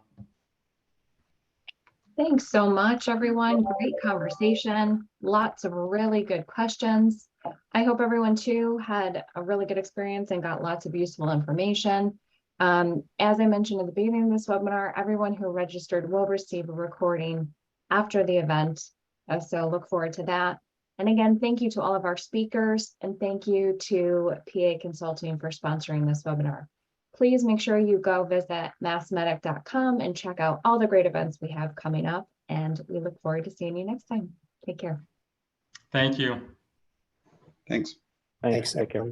Speaker 1: Thanks so much, everyone. Great conversation. Lots of really good questions. I hope everyone too had a really good experience and got lots of useful information. As I mentioned at the beginning of this webinar, everyone who registered will receive a recording after the event. So look forward to that. And again, thank you to all of our speakers, and thank you to PA Consulting for sponsoring this webinar. Please make sure you go visit massmedic.com and check out all the great events we have coming up. And we look forward to seeing you next time. Take care.
Speaker 2: Thank you.
Speaker 4: Thanks.
Speaker 5: Thanks. Take care.